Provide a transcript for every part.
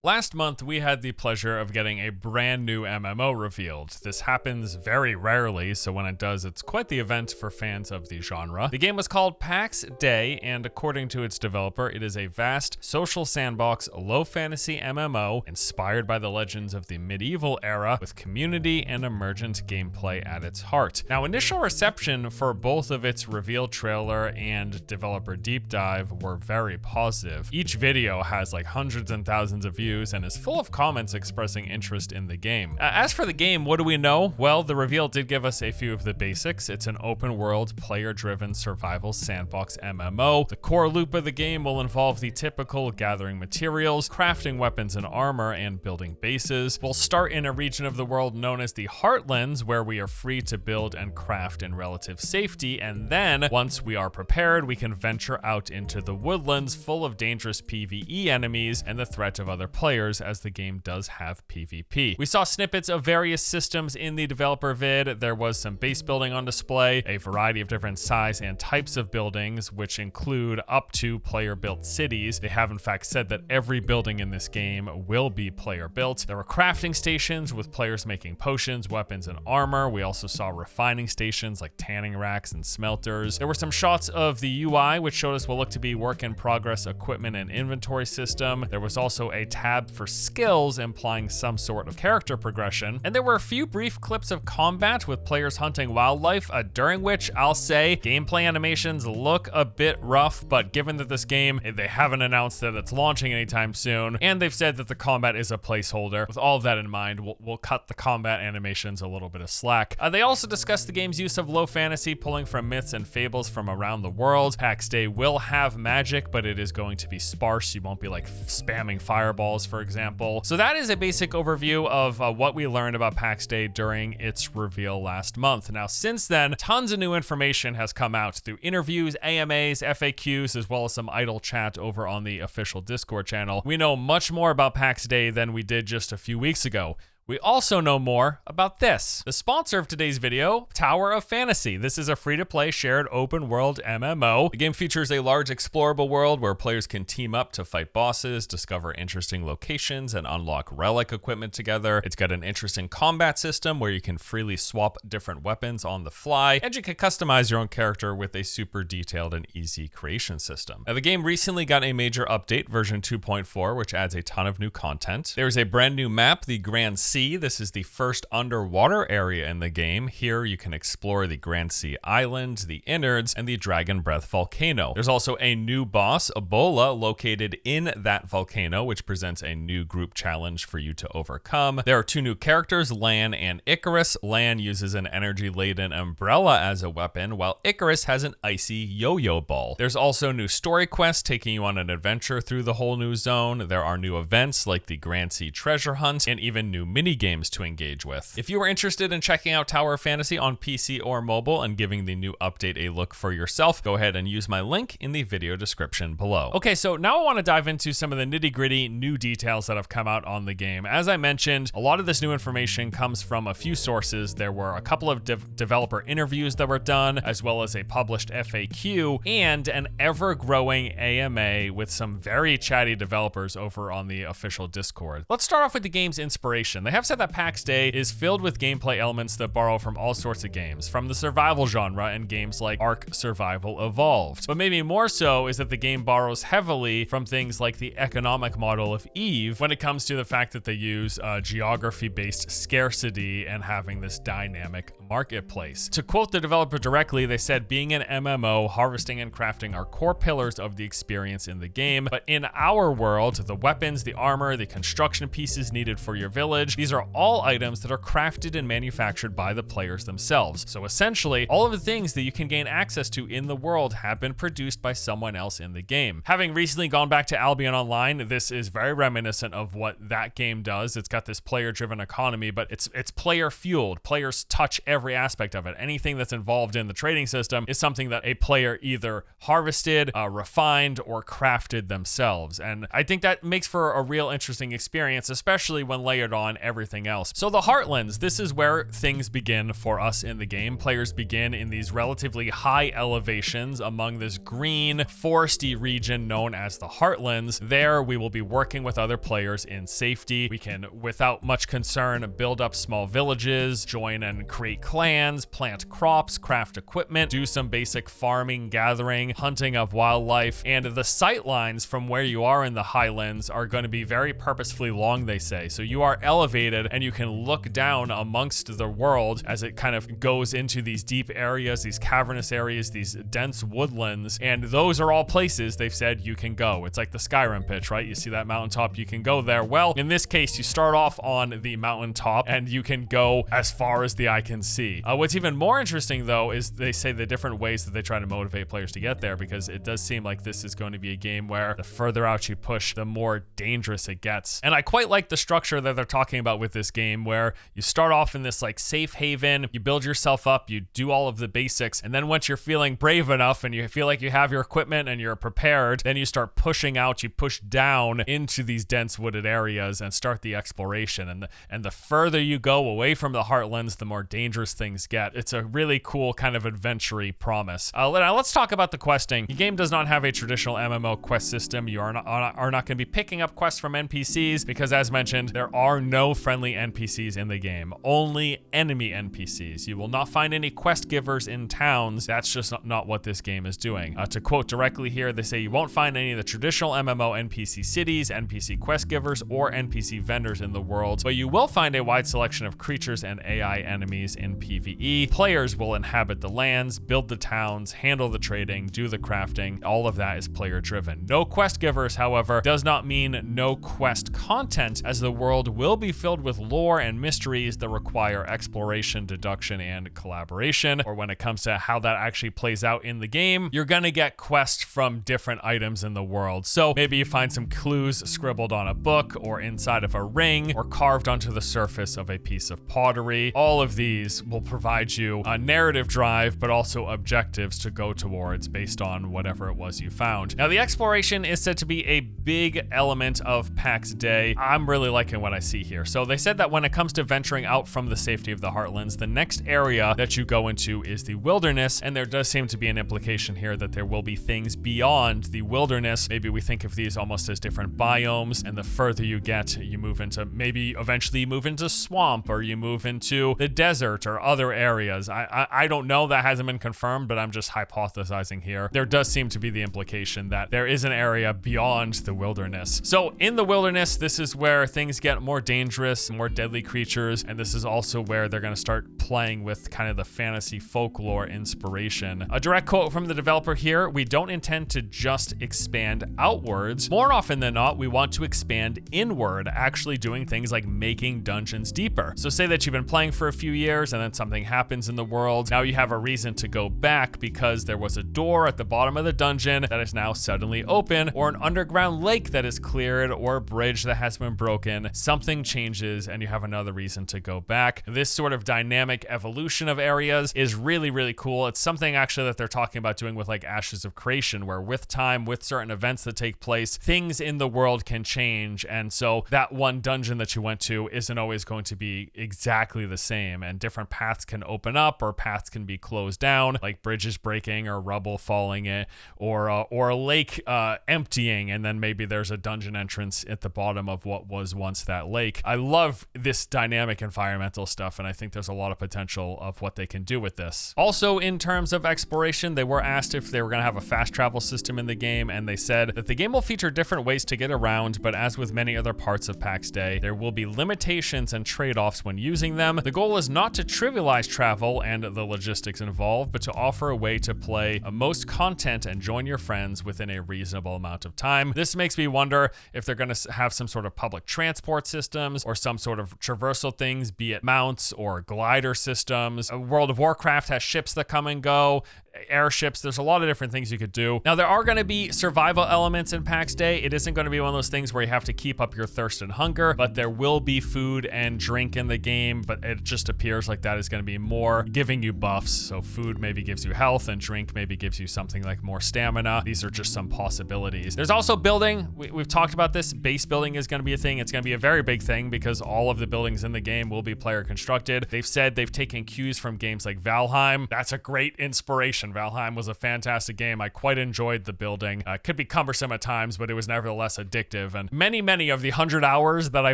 Last month, we had the pleasure of getting a brand new MMO revealed. This happens very rarely, so when it does, it's quite the event for fans of the genre. The game was called Pax Dei, and according to its developer, it is a vast social sandbox, low fantasy MMO inspired by the legends of the medieval era with community and emergent gameplay at its heart. Now, initial reception for both of its reveal trailer and developer deep dive were very positive. Each video has like hundreds and thousands of views and is full of comments expressing interest in the game. As for the game, what do we know? Well, the reveal did give us a few of the basics. It's an open world, player-driven survival sandbox MMO. The core loop of the game will involve the typical gathering materials, crafting weapons and armor, and building bases. We'll start in a region of the world known as the Heartlands, where we are free to build and craft in relative safety, and then, once we are prepared, we can venture out into the woodlands full of dangerous PvE enemies and the threat of other players, as the game does have PvP. We saw snippets of various systems in the developer vid. There was some base building on display, a variety of different size and types of buildings, which include up to player-built cities. They have in fact said that every building in this game will be player-built. There were crafting stations with players making potions, weapons, and armor. We also saw refining stations like tanning racks and smelters. There were some shots of the UI, which showed us what looked to be work-in-progress equipment and inventory system. There was also a tab for skills implying some sort of character progression, and there were a few brief clips of combat with players hunting wildlife, during which I'll say gameplay animations look a bit rough, but given that this game, they haven't announced that it's launching anytime soon, and they've said that the combat is a placeholder. With all of that in mind, we'll cut the combat animations a little bit of slack. They also discussed the game's use of low fantasy, pulling from myths and fables from around the world. Pax Dei will have magic, but it is going to be sparse. You won't be like spamming fireballs, for example. So that is a basic overview of what we learned about Pax Dei during its reveal last month. Now, since then, tons of new information has come out through interviews, AMAs, FAQs, as well as some idle chat over on the official Discord channel. We know much more about Pax Dei than we did just a few weeks ago. We also know more about this. The sponsor of today's video, Tower of Fantasy. This is a free-to-play shared open-world MMO. The game features a large explorable world where players can team up to fight bosses, discover interesting locations, and unlock relic equipment together. It's got an interesting combat system where you can freely swap different weapons on the fly, and you can customize your own character with a super detailed and easy creation system. Now, the game recently got a major update, version 2.4, which adds a ton of new content. There's a brand new map, the Grand Sea. This is the first underwater area in the game. Here you can explore the Grand Sea Island, the innards, and the Dragon Breath volcano. There's also a new boss, Ebola, located in that volcano, which presents a new group challenge for you to overcome. There are two new characters, Lan and Icarus. Lan uses an energy-laden umbrella as a weapon, while Icarus has an icy yo-yo ball. There's also new story quests taking you on an adventure through the whole new zone. There are new events like the Grand Sea Treasure Hunt, and even new mini games to engage with. If you are interested in checking out Tower of Fantasy on PC or mobile and giving the new update a look for yourself, go ahead and use my link in the video description below. Okay, so now I want to dive into some of the nitty-gritty new details that have come out on the game. As I mentioned, a lot of this new information comes from a few sources. There were a couple of developer interviews that were done, as well as a published FAQ, and an ever-growing AMA with some very chatty developers over on the official Discord. Let's start off with the game's inspiration. They have said that Pax Dei is filled with gameplay elements that borrow from all sorts of games, from the survival genre and games like Ark Survival Evolved. But maybe more so is that the game borrows heavily from things like the economic model of Eve when it comes to the fact that they use geography-based scarcity and having this dynamic marketplace. To quote the developer directly, they said, being an MMO, harvesting and crafting are core pillars of the experience in the game, but in our world, the weapons, the armor, the construction pieces needed for your village, these are all items that are crafted and manufactured by the players themselves. So essentially, all of the things that you can gain access to in the world have been produced by someone else in the game. Having recently gone back to Albion Online, this is very reminiscent of what that game does. It's got this player-driven economy, but it's player-fueled. Players touch every aspect of it. Anything that's involved in the trading system is something that a player either harvested, refined, or crafted themselves. And I think that makes for a real interesting experience, especially when layered on everything else. So the Heartlands, this is where things begin for us in the game. Players begin in these relatively high elevations among this green, foresty region known as the Heartlands. There, we will be working with other players in safety. We can, without much concern, build up small villages, join and create clans, plant crops, craft equipment, do some basic farming, gathering, hunting of wildlife, and the sight lines from where you are in the Highlands are going to be very purposefully long, they say. So you are elevated and you can look down amongst the world as it kind of goes into these deep areas, these cavernous areas, these dense woodlands, and those are all places they've said you can go. It's like the Skyrim pitch, right? You see that mountaintop, you can go there. Well, in this case, you start off on the mountaintop and you can go as far as the eye can see. What's even more interesting though is they say the different ways that they try to motivate players to get there, because it does seem like this is going to be a game where the further out you push, the more dangerous it gets. And I quite like the structure that they're talking about with this game, where you start off in this like safe haven, you build yourself up, you do all of the basics, and then once you're feeling brave enough and you feel like you have your equipment and you're prepared, then you start pushing out, you push down into these dense wooded areas and start the exploration. And the further you go away from the Heartlands, the more dangerous things get. It's a really cool kind of adventure-y promise. Now let's talk about the questing. The game does not have a traditional MMO quest system. You are not going to be picking up quests from NPCs because, as mentioned, there are no friendly NPCs in the game, only enemy NPCs. You will not find any quest givers in towns. That's just not what this game is doing. To quote directly here, they say you won't find any of the traditional MMO NPC cities, NPC quest givers, or NPC vendors in the world, but you will find a wide selection of creatures and AI enemies in PvE. Players will inhabit the lands, build the towns, handle the trading, do the crafting. All of that is player driven. No quest givers, however, does not mean no quest content, as the world will be filled with lore and mysteries that require exploration, deduction, and collaboration. Or when it comes to how that actually plays out in the game, you're gonna get quests from different items in the world. So maybe you find some clues scribbled on a book or inside of a ring or carved onto the surface of a piece of pottery. All of these will provide you a narrative drive, but also objectives to go towards based on whatever it was you found. Now, the exploration is said to be a big element of Pax Dei. I'm really liking what I see here. So they said that when it comes to venturing out from the safety of the Heartlands, the next area that you go into is the wilderness, and there does seem to be an implication here that there will be things beyond the wilderness. Maybe we think of these almost as different biomes, and the further you get, you move into, maybe eventually you move into swamp, or you move into the desert or other areas. I don't know, that hasn't been confirmed, but I'm just hypothesizing here. There does seem to be the implication that there is an area beyond the wilderness. So in the wilderness, this is where things get more dangerous, more deadly creatures, and this is also where they're going to start playing with kind of the fantasy folklore inspiration. A direct quote from the developer here: "We don't intend to just expand outwards. More often than not, we want to expand inward, actually doing things like making dungeons deeper." So say that you've been playing for a few years and then something happens in the world. Now you have a reason to go back because there was a door at the bottom of the dungeon that is now suddenly open, or an underground lake that is cleared, or a bridge that has been broken. Something changes and you have another reason to go back. This sort of dynamic evolution of areas is really, really cool. It's something actually that they're talking about doing with like Ashes of Creation, where with time, with certain events that take place, things in the world can change. And so that one dungeon that you went to isn't always going to be exactly the same, and different paths can open up or paths can be closed down, like bridges breaking or rubble falling in, or a lake emptying, and then maybe there's a dungeon entrance at the bottom of what was once that lake. I love this dynamic environmental stuff, and I think there's a lot of potential of what they can do with this. Also, in terms of exploration, they were asked if they were going to have a fast travel system in the game, and they said that the game will feature different ways to get around, but as with many other parts of Pax Dei, there will be limitations and trade-offs when using them. The goal is not to trivialize travel and the logistics involved, but to offer a way to play most content and join your friends within a reasonable amount of time. This makes me wonder if they're going to have some sort of public transport systems or some sort of traversal things, be it mounts or glider systems. World of Warcraft has ships that come and go. airships. There's a lot of different things you could do. Now, there are going to be survival elements in Pax Day. It isn't going to be one of those things where you have to keep up your thirst and hunger, but there will be food and drink in the game, but it just appears like that is going to be more giving you buffs. So food maybe gives you health and drink maybe gives you something like more stamina. These are just some possibilities. There's also building. We've talked about this. Base building is going to be a thing. It's going to be a very big thing because all of the buildings in the game will be player constructed. They've said they've taken cues from games like Valheim. That's a great inspiration. Valheim was a fantastic game. I quite enjoyed the building. Could be cumbersome at times, but it was nevertheless addictive. And many of the 100 hours that I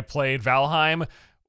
played Valheim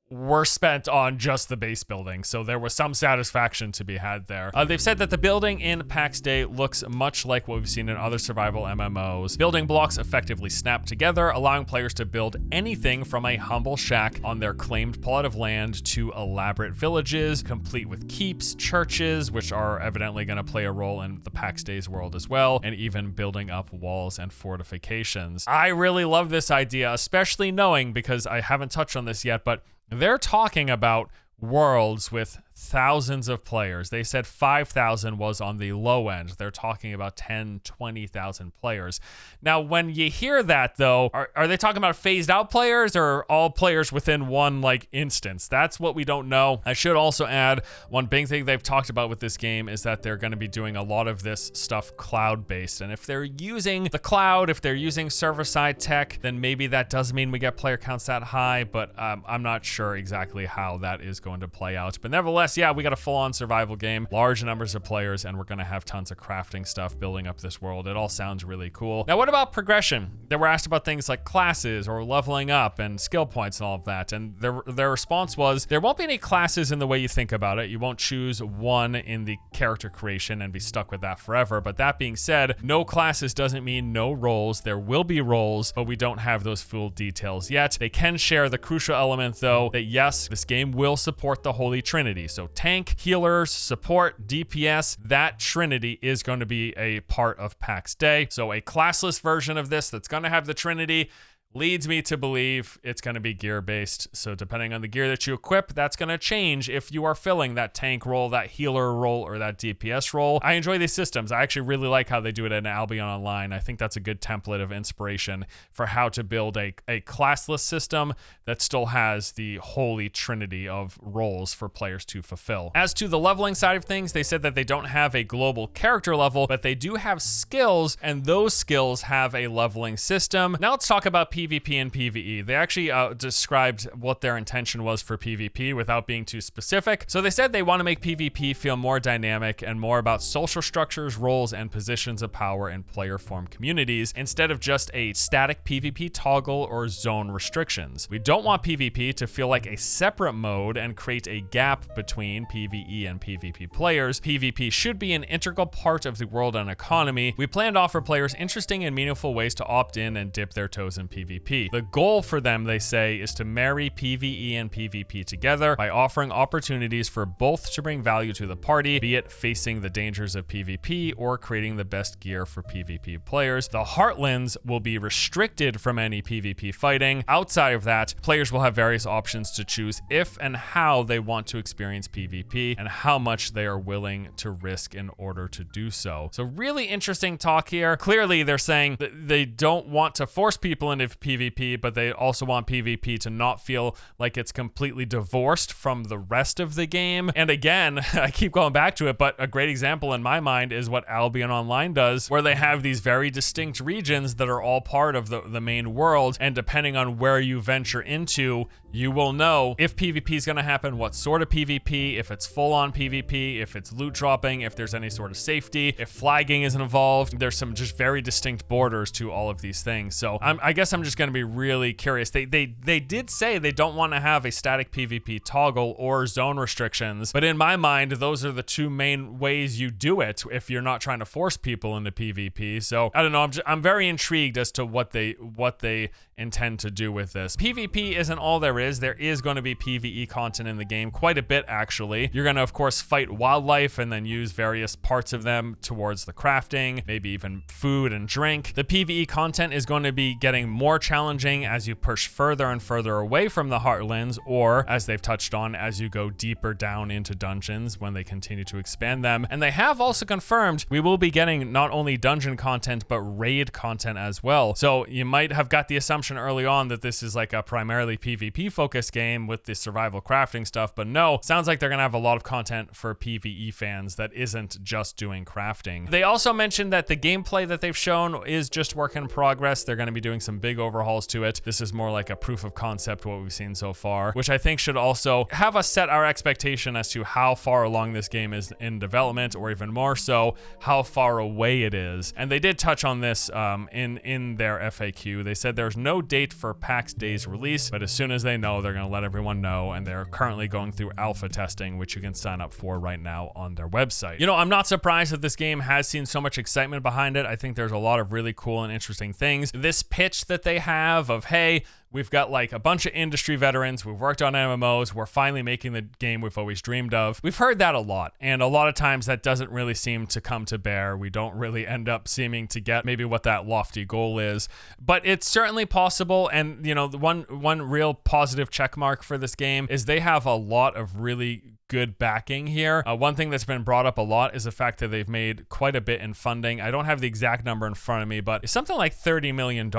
were spent on just the base building, so there was some satisfaction to be had there. They've said that the building in Pax Day looks much like what we've seen in other survival MMOs. Building blocks effectively snap together, allowing players to build anything from a humble shack on their claimed plot of land to elaborate villages, complete with keeps, churches, which are evidently going to play a role in the Pax Day's world as well, and even building up walls and fortifications. I really love this idea, especially knowing, because I haven't touched on this yet, but they're talking about worlds with thousands of players. They said 5,000 was on the low end. They're talking about 10, 20,000 players. Now, when you hear that, though, are they talking about phased out players or all players within one like instance? That's what we don't know. I should also add one big thing they've talked about with this game is that they're going to be doing a lot of this stuff cloud-based. And if they're using the cloud, if they're using server-side tech, then maybe that does mean we get player counts that high, but I'm not sure exactly how that is going to play out. But nevertheless, yeah, we got a full-on survival game, large numbers of players, and we're going to have tons of crafting stuff building up this world. It all sounds really cool. Now, what about progression? They were asked about things like classes or leveling up and skill points and all of that, and their response was, there won't be any classes in the way you think about it. You won't choose one in the character creation and be stuck with that forever. But that being said, no classes doesn't mean no roles. There will be roles, but we don't have those full details yet. They can share the crucial element, though, that yes, this game will support the Holy Trinity. So tank, healers, support, DPS, that trinity is going to be a part of Pax Day. So a classless version of this that's going to have the trinity leads me to believe it's going to be gear-based. So depending on the gear that you equip, that's going to change if you are filling that tank role, that healer role, or that DPS role. I enjoy these systems. I actually really like how they do it in Albion Online. I think that's a good template of inspiration for how to build a classless system that still has the holy trinity of roles for players to fulfill. As to the leveling side of things, they said that they don't have a global character level, but they do have skills, and those skills have a leveling system. Now let's talk about PvP and PvE. They actually described what their intention was for PvP without being too specific. So they said they want to make PvP feel more dynamic and more about social structures, roles, and positions of power in player-formed communities instead of just a static PvP toggle or zone restrictions. We don't want PvP to feel like a separate mode and create a gap between PvE and PvP players. PvP should be an integral part of the world and economy. We plan to offer players interesting and meaningful ways to opt in and dip their toes in PvP. The goal for them, they say, is to marry PvE and PvP together by offering opportunities for both to bring value to the party, be it facing the dangers of PvP or creating the best gear for PvP players. The Heartlands will be restricted from any PvP fighting. Outside of that, players will have various options to choose if and how they want to experience PvP and how much they are willing to risk in order to do so. So really interesting talk here. Clearly, they're saying that they don't want to force people into PvP, but they also want PvP to not feel like it's completely divorced from the rest of the game. And again, I keep going back to it, but a great example in my mind is what Albion Online does, where they have these very distinct regions that are all part of the main world, and depending on where you venture into, you will know if PvP is going to happen, what sort of PvP, if it's full-on PvP, if it's loot dropping, if there's any sort of safety, if flagging is involved. There's some just very distinct borders to all of these things. So I guess I'm just going to be really curious. They did say they don't want to have a static PvP toggle or zone restrictions, but in my mind, those are the two main ways you do it if you're not trying to force people into PvP. So I don't know. I'm very intrigued as to what they intend to do with this. PvP isn't all there is. There is going to be PvE content in the game, quite a bit actually. You're going to, of course, fight wildlife and then use various parts of them towards the crafting, maybe even food and drink. The PvE content is going to be getting more more challenging as you push further and further away from the Heartlands, or as they've touched on, as you go deeper down into dungeons when they continue to expand them. And they have also confirmed we will be getting not only dungeon content, but raid content as well. So you might have got the assumption early on that this is like a primarily PvP focused game with the survival crafting stuff, but no, sounds like they're gonna have a lot of content for PvE fans that isn't just doing crafting. They also mentioned that the gameplay that they've shown is just work in progress. They're gonna be doing some big overhauls to it. This is more like a proof of concept, what we've seen so far, which I think should also have us set our expectation as to how far along this game is in development, or even more so, how far away it is. And they did touch on this in their FAQ. They said there's no date for PAX Day's release, but as soon as they know, they're gonna let everyone know, and they're currently going through alpha testing, which you can sign up for right now on their website. You know, I'm not surprised that this game has seen so much excitement behind it. I think there's a lot of really cool and interesting things. This pitch that they have of, hey, we've got like a bunch of industry veterans, we've worked on MMOs, we're finally making the game we've always dreamed of. We've heard that a lot, and a lot of times that doesn't really seem to come to bear. We don't really end up seeming to get maybe what that lofty goal is, but it's certainly possible. And you know, the one real positive check mark for this game is they have a lot of really good backing here. One thing that's been brought up a lot is the fact that they've made quite a bit in funding. I don't have the exact number in front of me, but it's something like $30 million,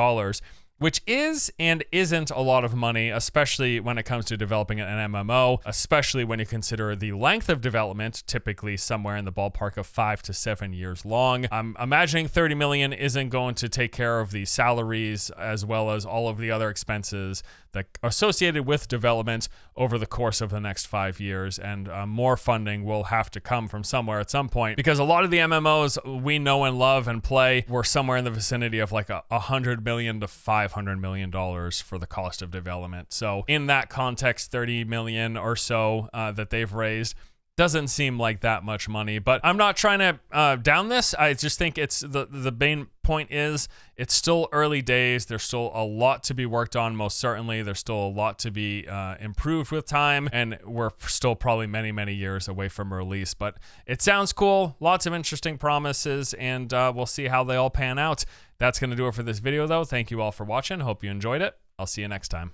which is and isn't a lot of money, especially when it comes to developing an MMO, especially when you consider the length of development, typically somewhere in the ballpark of 5 to 7 years long. I'm imagining 30 million isn't going to take care of the salaries as well as all of the other expenses that are associated with development over the course of the next 5 years, and more funding will have to come from somewhere at some point, because a lot of the MMOs we know and love and play were somewhere in the vicinity of like $100 million to $500 million for the cost of development. So in that context, 30 million or so that they've raised doesn't seem like that much money. But I'm not trying to down this. I just think it's the main point is it's still early days. There's still a lot to be worked on, most certainly. There's still a lot to be improved with time, and we're still probably many, many years away from release. But it sounds cool, lots of interesting promises, and we'll see how they all pan out. That's going to do it for this video, though. Thank you all for watching. Hope you enjoyed it. I'll see you next time.